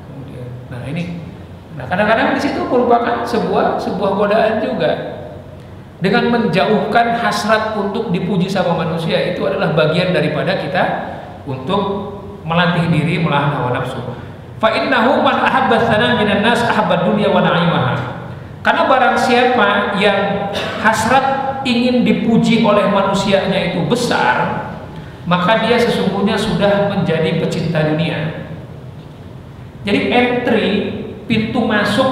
Kemudian, nah kadang-kadang di situ merupakan sebuah godaan juga. Dengan menjauhkan hasrat untuk dipuji sama manusia, itu adalah bagian daripada kita untuk melatih diri melawan hawa nafsu. Fa innahu man ahabba tsana minan nas ahabba dunya wa na'imaha. Karena barang siapa yang hasrat ingin dipuji oleh manusianya itu besar, maka dia sesungguhnya sudah menjadi pecinta dunia. Jadi entry, pintu masuk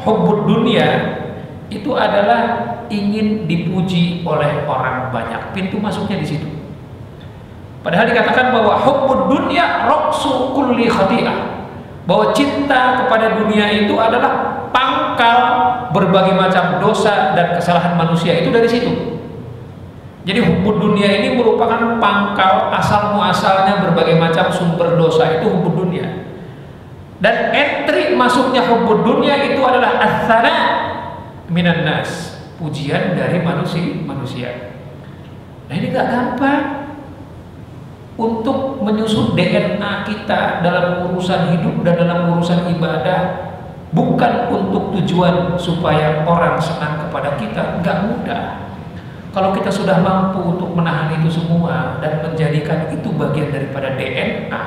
hubbud dunia itu adalah ingin dipuji oleh orang banyak. Pintu masuknya di situ. Padahal dikatakan bahwa hubbud dunya raqsu kulli khati'ah. Bahwa cinta kepada dunia itu adalah pangkal berbagai macam dosa dan kesalahan manusia, itu dari situ. Jadi hubbud dunia ini merupakan pangkal asal muasalnya berbagai macam sumber dosa, itu hubbud dunia. Dan entry masuknya hubbud dunia itu adalah athana minan nas, pujian dari manusia. Nah, ini gak gampang untuk menyusun DNA kita dalam urusan hidup dan dalam urusan ibadah, bukan untuk tujuan supaya orang senang kepada kita, nggak mudah. Kalau kita sudah mampu untuk menahan itu semua dan menjadikan itu bagian daripada DNA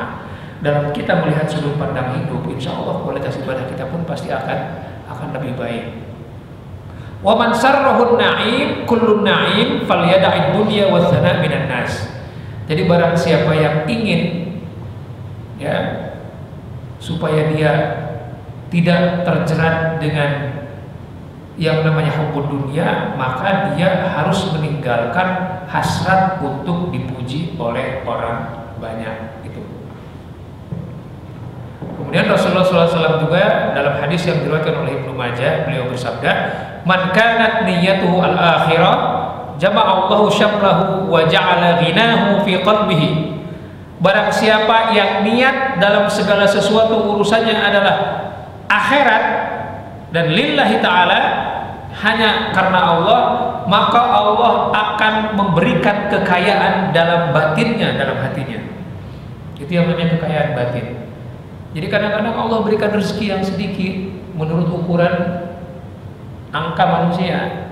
dalam kita melihat sudut pandang hidup, insya Allah kualitas ibadah kita pun pasti akan lebih baik. Wa man sarrahun na'im kullun na'im falyada'id dunya wa tsana minan nas. Jadi barang siapa yang ingin supaya dia tidak terjerat dengan yang namanya hubbud dunia, maka dia harus meninggalkan hasrat untuk dipuji oleh orang banyak itu. Kemudian Rasulullah SAW juga dalam hadis yang diriwayatkan oleh Ibnu Majah, beliau bersabda, "Man kanat niyyatuhu al-akhirah, jama'allahu syamlahu wa ja'ala ghinahu fi qalbihi." Barang siapa yang niat dalam segala sesuatu urusannya adalah akhirat dan lillahi ta'ala, hanya karena Allah, maka Allah akan memberikan kekayaan dalam batinnya, dalam hatinya. Itu yang namanya kekayaan batin. Jadi kadang-kadang Allah berikan rezeki yang sedikit menurut ukuran angka manusia,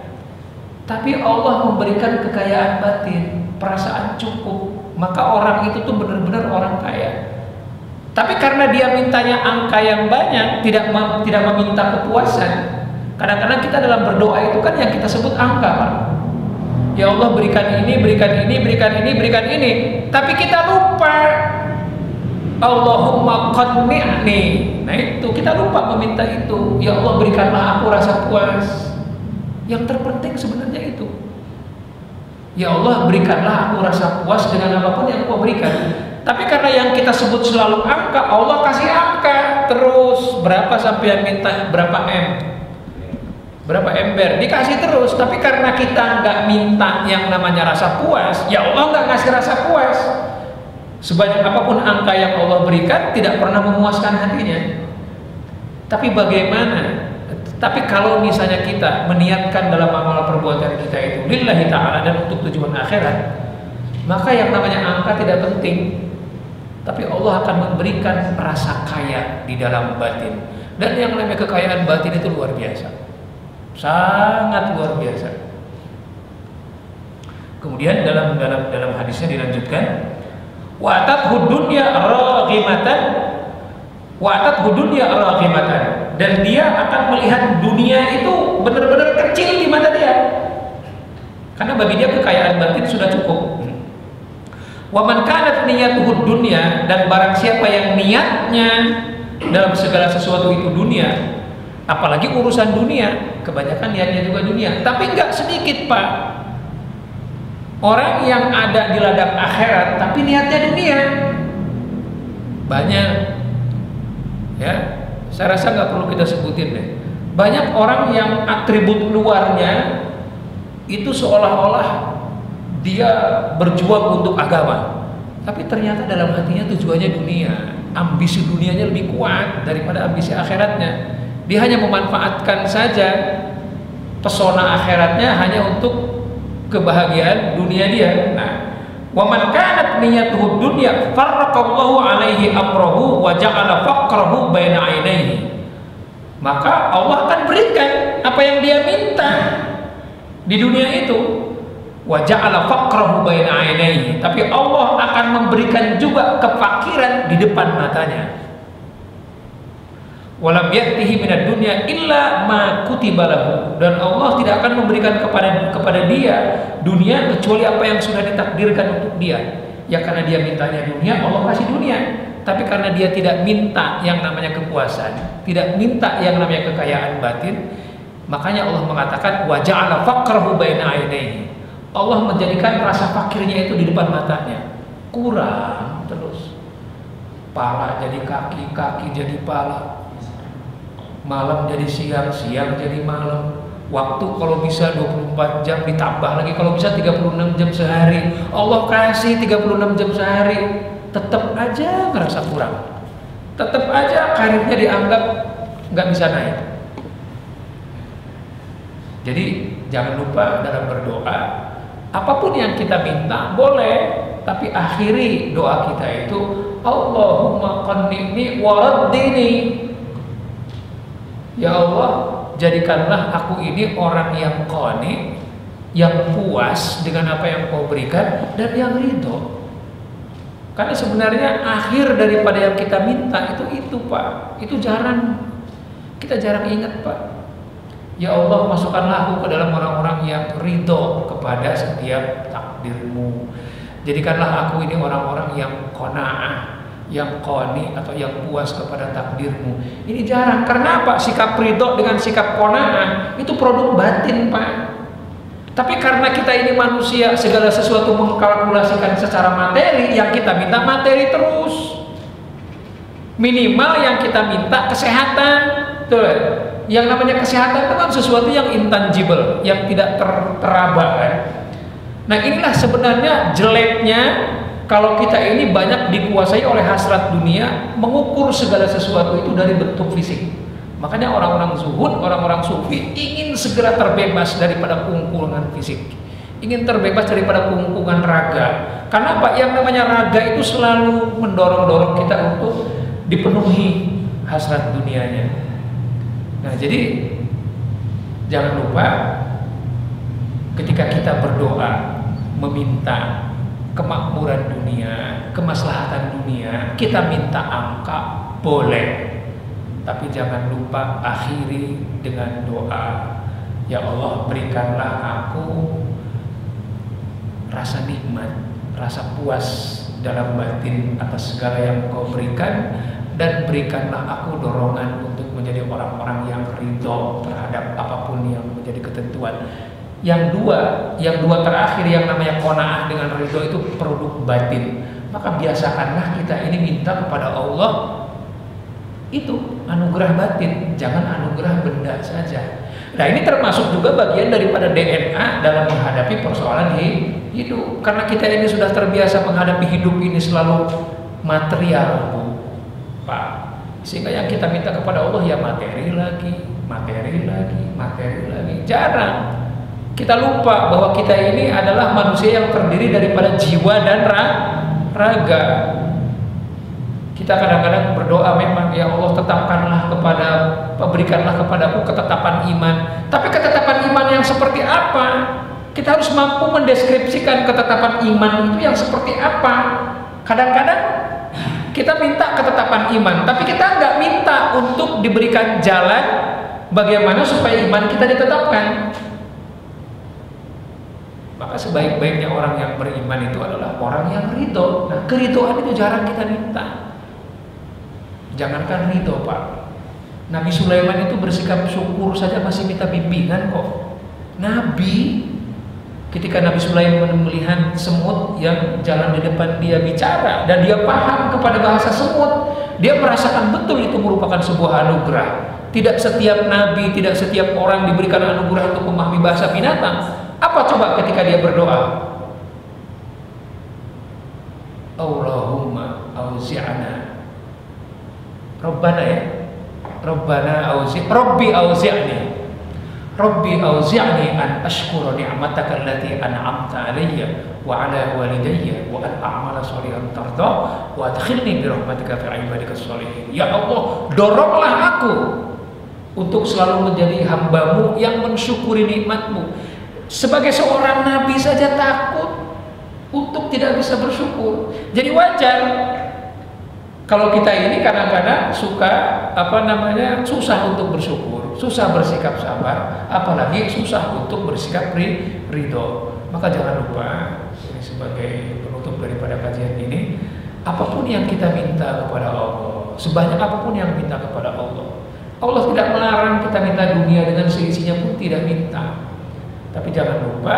tapi Allah memberikan kekayaan batin, perasaan cukup, maka orang itu tuh benar-benar orang kaya. Tapi karena dia mintanya angka yang banyak, tidak meminta kepuasan. Kadang-kadang kita dalam berdoa itu kan yang kita sebut angka, Pak. Ya Allah, berikan ini, berikan ini, berikan ini, berikan ini. Tapi kita lupa Allahumma qanni'ni. Nah itu, kita lupa meminta itu. Ya Allah, berikanlah aku rasa puas. Yang terpenting sebenarnya itu. Ya Allah, berikanlah aku rasa puas dengan apapun yang Kau berikan. Tapi karena yang kita sebut selalu angka, Allah kasih angka terus. Berapa sampai yang minta, berapa M, berapa ember, dikasih terus. Tapi karena kita nggak minta yang namanya rasa puas, ya Allah nggak ngasih rasa puas. Sebanyak apapun angka yang Allah berikan, tidak pernah memuaskan hatinya. Tapi bagaimana? Tapi kalau misalnya kita meniatkan dalam amal perbuatan kita itu lillahi ta'ala dan untuk tujuan akhirat, maka yang namanya angka tidak penting. Tapi Allah akan memberikan rasa kaya di dalam batin. Dan yang namanya kekayaan batin itu luar biasa, sangat luar biasa. Kemudian dalam hadisnya dilanjutkan, wa atathu dunya raghimatan, wa atathu dunya raghimatan, dan dia akan melihat dunia itu benar-benar kecil di mata dia, karena bagi dia kekayaan batin sudah cukup. Wa man kanat niyyatuhu dunya, dan barang siapa yang niatnya dalam segala sesuatu itu dunia, apalagi urusan dunia, kebanyakan niatnya juga dunia. Tapi enggak sedikit, Pak, orang yang ada di ladang akhirat tapi niatnya dunia. Banyak, ya, saya rasa nggak perlu kita sebutin deh. Banyak orang yang atribut luarnya itu seolah-olah dia berjuang untuk agama, tapi ternyata dalam hatinya tujuannya dunia. Ambisi dunianya lebih kuat daripada ambisi akhiratnya. Dia hanya memanfaatkan saja pesona akhiratnya hanya untuk kebahagiaan dunia dia. Nah, wa man kanat niyyatuhu dunya farraqallahu alaihi amrahu wa ja'ala faqrahu baina ainaihi. Maka Allah akan berikan apa yang dia minta di dunia itu. Wa ja'ala faqrahu baina ainaihi. Tapi Allah akan memberikan juga kefakiran di depan matanya. Walam ya'tihi minad dunya illa ma kutiba lahu. Dan Allah tidak akan memberikan kepada dia dunia kecuali apa yang sudah ditakdirkan untuk dia. Ya karena dia mintanya dunia, Allah kasih dunia. Tapi karena dia tidak minta yang namanya kepuasan, tidak minta yang namanya kekayaan batin, makanya Allah mengatakan wa ja'ala faqrahu baina ainaihi. Allah menjadikan rasa fakirnya itu di depan matanya. Kurang terus. Pala jadi kaki, kaki jadi pala. Malam jadi siang, siang jadi malam. Waktu kalau bisa 24 jam ditambah lagi, kalau bisa 36 jam sehari. Allah kasih 36 jam sehari, tetap aja ngerasa kurang. Tetap aja karirnya dianggap nggak bisa naik. Jadi jangan lupa dalam berdoa, apapun yang kita minta boleh, tapi akhiri doa kita itu Allahumma qannini wa raddini. Ya Allah, jadikanlah aku ini orang yang qani, yang puas dengan apa yang Kau berikan dan yang ridho. Karena sebenarnya akhir daripada yang kita minta itu Pak, itu kita jarang ingat Pak. Ya Allah, masukkanlah aku ke dalam orang-orang yang ridho kepada setiap takdir-Mu. Jadikanlah aku ini orang-orang yang qanaah, yang qani atau yang puas kepada takdir-Mu. Ini jarang. Karena apa? Sikap ridho dengan sikap qanaah itu produk batin Pak. Tapi karena kita ini manusia, segala sesuatu mengkalkulasikan secara materi, yang kita minta materi terus. Minimal yang kita minta kesehatan. Tuh. Yang namanya kesehatan itu kan sesuatu yang intangible, yang tidak teraba kan. Nah, inilah sebenarnya jeleknya kalau kita ini banyak dikuasai oleh hasrat dunia, mengukur segala sesuatu itu dari bentuk fisik. Makanya orang-orang zuhud, orang-orang sufi ingin segera terbebas daripada keungkulan fisik, ingin terbebas daripada keungkulan raga. Karena apa? Yang namanya raga itu selalu mendorong-dorong kita untuk dipenuhi hasrat dunianya. Nah, jadi jangan lupa ketika kita berdoa meminta kemakmuran dunia, kemaslahatan dunia, kita minta angka boleh, tapi jangan lupa akhiri dengan doa, ya Allah berikanlah aku rasa nikmat, rasa puas dalam batin atas segala yang Kau berikan, dan berikanlah aku dorongan untuk menjadi orang-orang yang ridho terhadap apapun yang menjadi ketentuan. Yang dua terakhir yang namanya qanaah dengan ridho itu produk batin. Maka biasakanlah kita ini minta kepada Allah itu anugerah batin, jangan anugerah benda saja. Nah, ini termasuk juga bagian daripada DNA dalam menghadapi persoalan hidup. Karena kita ini sudah terbiasa menghadapi hidup ini selalu material, Bu, Pak. Sehingga yang kita minta kepada Allah ya materi lagi, materi lagi, materi lagi. Jarang kita lupa bahwa kita ini adalah manusia yang terdiri daripada jiwa dan raga. Kita kadang-kadang berdoa memang, ya Allah berikanlah kepadaku ketetapan iman. Tapi ketetapan iman yang seperti apa? Kita harus mampu mendeskripsikan ketetapan iman itu yang seperti apa. Kadang-kadang kita minta ketetapan iman, tapi kita nggak minta untuk diberikan jalan bagaimana supaya iman kita ditetapkan. Maka sebaik-baiknya orang yang beriman itu adalah orang yang ridho. Nah, keridhoan itu jarang kita minta. Jangankan ridho, Pak. Nabi Sulaiman itu bersikap syukur saja masih minta bimbingan kok. Nabi, ketika Nabi Sulaiman melihat semut yang jalan di depan dia bicara dan dia paham kepada bahasa semut, dia merasakan betul itu merupakan sebuah anugerah. Tidak setiap nabi, tidak setiap orang diberikan anugerah untuk memahami bahasa binatang. Apa coba ketika dia berdoa? Allahumma auzi'ana. Rabbana ya. Rabbi auzi'ni an ashkura ni'mataka allati an'amta alayya wa ala walidayya wa an a'mala shalihan tarda wa adkhilni bi rahmatika fi ibadika shalihin. Ya Allah, doronglah aku untuk selalu menjadi hamba-Mu yang mensyukuri nikmat-Mu. Sebagai seorang nabi saja takut untuk tidak bisa bersyukur. Jadi wajar kalau kita ini kadang-kadang suka susah untuk bersyukur, susah bersikap sabar, apalagi susah untuk bersikap ridho. Maka jangan lupa, ini sebagai penutup daripada kajian ini, apapun yang kita minta kepada Allah, sebanyak apapun yang minta kepada Allah, Allah tidak melarang kita minta dunia dengan seisinya pun tidak minta. Tapi jangan lupa,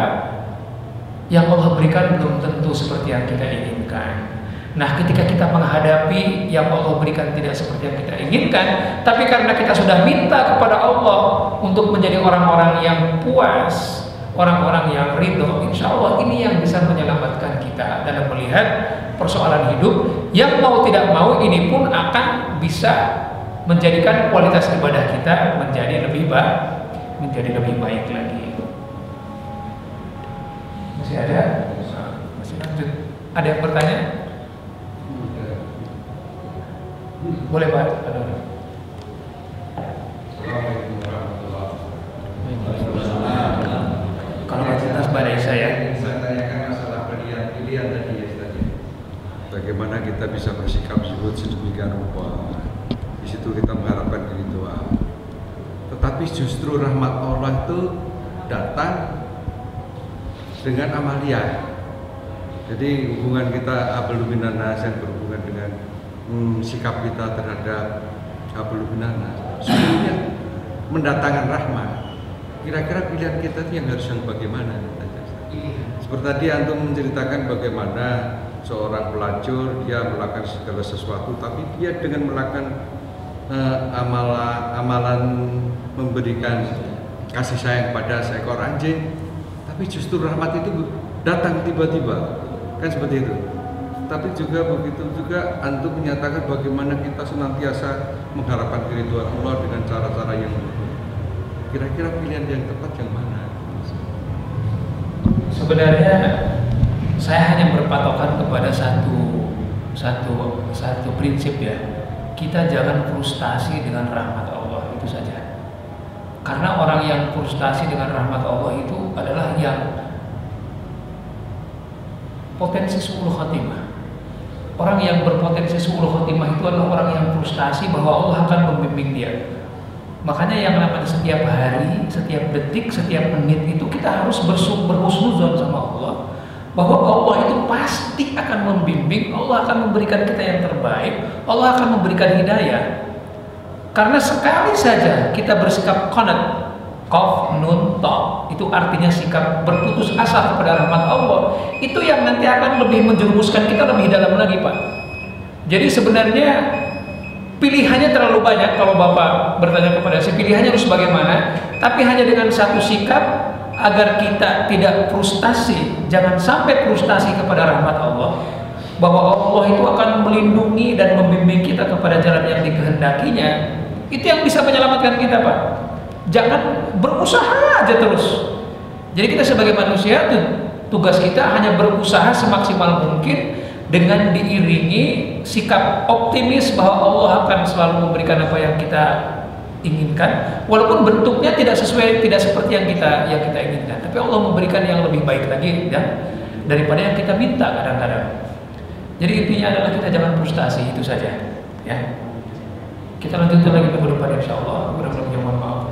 yang Allah berikan belum tentu seperti yang kita inginkan. Nah, ketika kita menghadapi yang Allah berikan tidak seperti yang kita inginkan, tapi karena kita sudah minta kepada Allah untuk menjadi orang-orang yang puas, orang-orang yang ridho, insya Allah ini yang bisa menyelamatkan kita dalam melihat persoalan hidup. Yang mau tidak mau ini pun akan bisa menjadikan kualitas ibadah kita menjadi lebih baik lagi. Masih ada? Masih lanjut? Ada yang bertanya? Boleh Pak. Assalamualaikum warahmatullahi wabarakatuh. Kalau jelas pada saya tanyakan masalah pilihan tadi ya Ustaz. Bagaimana kita bisa bersikap zuhud sedemikian rupa? Di situ kita mengharapkan keridhaan. Tetapi justru rahmat Allah itu datang dengan amaliyah. Jadi hubungan kita hablum minan nas yang berhubungan dengan sikap kita terhadap hablum minan nas sebenarnya mendatangkan rahmat. Kira-kira pilihan kita itu yang harus yang bagaimana? Seperti tadi antum menceritakan bagaimana seorang pelacur dia melakukan segala sesuatu, tapi dia dengan melakukan amalan memberikan kasih sayang pada seekor anjing, tapi justru rahmat itu datang tiba-tiba, kan seperti itu. Tapi juga begitu juga antum menyatakan bagaimana kita senantiasa mengharapkan keridhaan Allah dengan cara-cara yang berbeda. Kira-kira pilihan yang tepat yang mana? Sebenarnya saya hanya berpatokan kepada satu prinsip ya. Kita jangan frustasi dengan rahmat Allah, itu saja. Karena orang yang frustasi dengan rahmat Allah itu adalah yang potensi su'ul khatimah. Orang yang berpotensi su'ul khatimah itu adalah orang yang frustasi bahwa Allah akan membimbing dia. Makanya yang namanya setiap hari, setiap detik, setiap menit itu kita harus berhusnuzon sama Allah, bahwa Allah itu pasti akan membimbing, Allah akan memberikan kita yang terbaik, Allah akan memberikan hidayah. Karena sekali saja kita bersikap qanat, qaf nun ta, itu artinya sikap berputus asa kepada rahmat Allah, itu yang nanti akan lebih menjerumuskan kita lebih dalam lagi Pak. Jadi sebenarnya pilihannya terlalu banyak. Kalau Bapak bertanya kepada saya pilihannya harus bagaimana, tapi hanya dengan satu sikap agar kita tidak frustasi, jangan sampai frustasi kepada rahmat Allah, bahwa Allah itu akan melindungi dan membimbing kita kepada jalan yang dikehendakinya. Itu yang bisa menyelamatkan kita Pak. Jangan berusaha aja terus. Jadi kita sebagai manusia tugas kita hanya berusaha semaksimal mungkin dengan diiringi sikap optimis bahwa Allah akan selalu memberikan apa yang kita inginkan, walaupun bentuknya tidak seperti yang kita inginkan, tapi Allah memberikan yang lebih baik lagi dan daripada yang kita minta kadang-kadang. Jadi intinya adalah kita jangan frustasi, itu saja ya. Kita lanjutkan lagi minggu depan insyaallah. Mudah-mudahan mohon maaf.